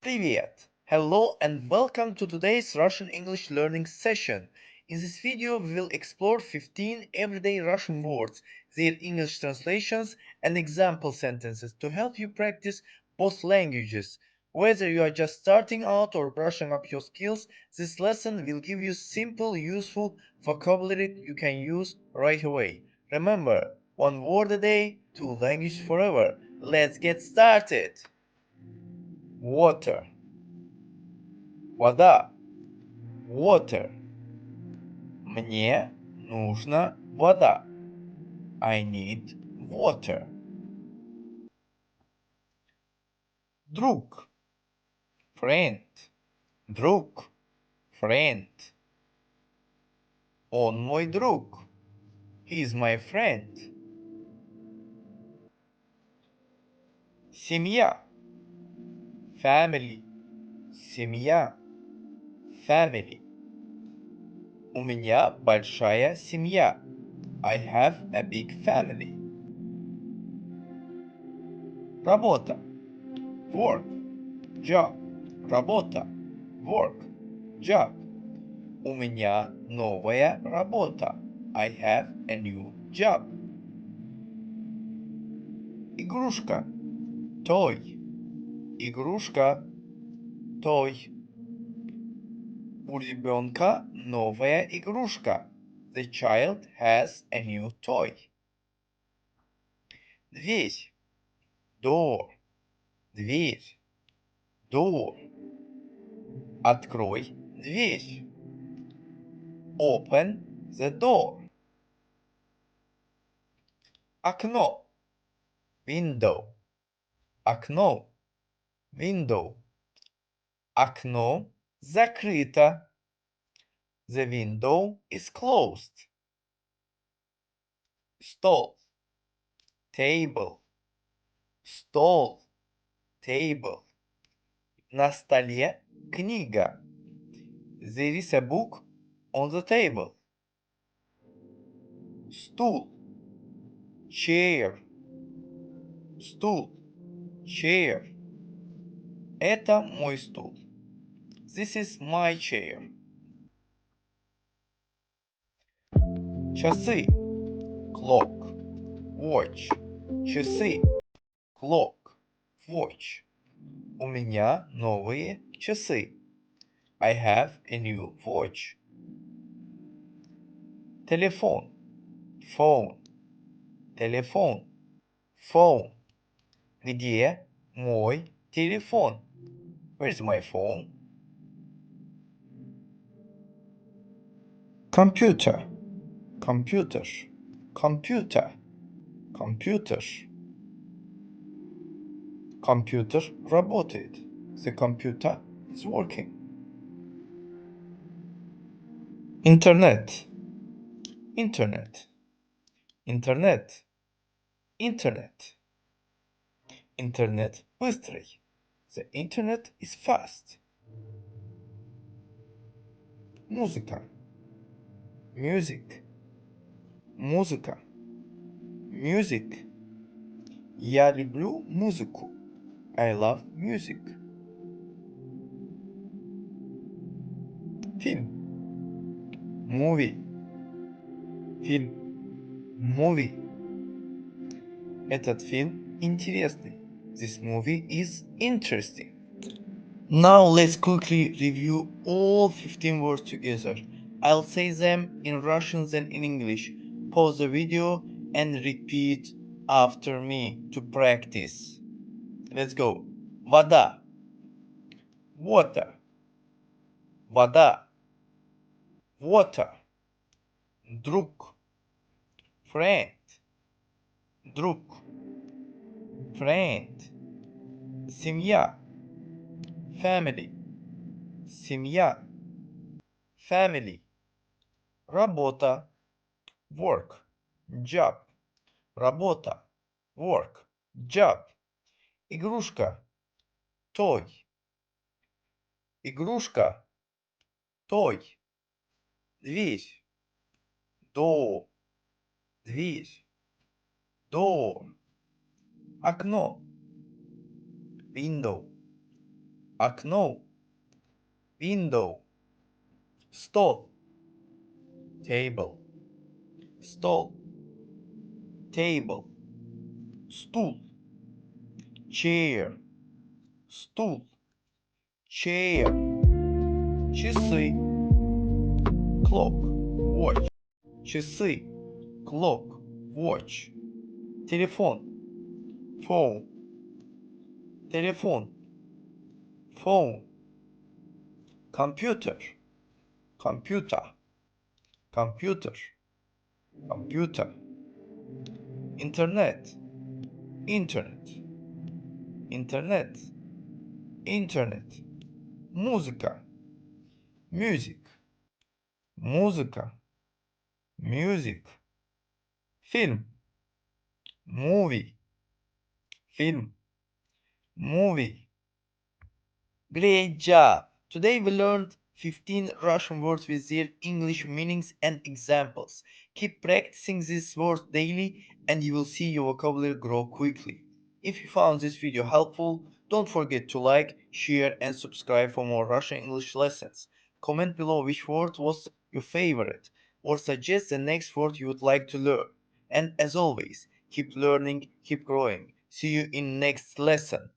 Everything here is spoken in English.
Привет! Hello and welcome to today's Russian English learning session. In this video, we will explore 15 everyday Russian words, their English translations, and example sentences to help you practice both languages. Whether you are just starting out or brushing up your skills, this lesson will give you simple, useful vocabulary you can use right away. Remember, one word a day, two languages forever. Let's get started! Water. Вода. Water. Мне нужна вода. I need water. Друг. Friend. Друг. Friend. Он мой друг. He is my friend. Семья. Family. Семья. Family. У меня большая семья. I have a big family. Работа. Work. Job. Работа. Work. Job. У меня новая работа. I have a new job. Игрушка. Toy. Игрушка. Toy. У ребенка новая игрушка. The child has a new toy. Дверь. Door. Дверь. Door. Открой дверь. Open the door. Окно. Window. Окно. Window. Окно закрыто. The window is closed. Stall. Table. Stall. Table. На столе книга. There is a book on the table. Стул. Chair. Стул. Chair. Это мой стул. This is my chair. Часы. Clock. Watch. Часы. Clock. Watch. У меня новые часы. I have a new watch. Телефон. Phone. Телефон. Phone. Где мой телефон? Where's my phone? Computer. Computer. Computer. Computer. Компьютер работает. The computer is working. Internet. Internet. Internet. Internet. Интернет быстрый. The internet is fast. Музыка. Music. Музыка. Music. Я люблю музыку. I love music. Фильм. Movie. Фильм. Movie. Этот фильм интересный. This movie is interesting. Now let's quickly review all 15 words together. I'll say them in Russian then in English. Pause the video and repeat after me to practice. Let's go. Вода. Water. Вода. Water. Друг. Friend. Друг. Friend. Семья. Family. Семья. Family. Работа. Work. Job. Работа. Work. Job. Игрушка. Toy. Игрушка. Toy. Дверь. Door. Дверь. Door. Окно. Window. окно, window, stall, table, stall, table, stool, chair, stool, chair, часы, clock, watch, часы, clock, watch, телефон, phone, телефон, phone, computer, computer, computer, computer, internet, internet, internet, internet, música, music, música, music, film, movie, film, movie. Great job! Today we learned 15 Russian words with their English meanings and examples. Keep practicing these words daily and you will see your vocabulary grow quickly. If you found this video helpful, don't forget to like, share and subscribe for more Russian English lessons. Comment below which word was your favorite or suggest the next word you would like to learn. And as always, keep learning, keep growing. See you in next lesson.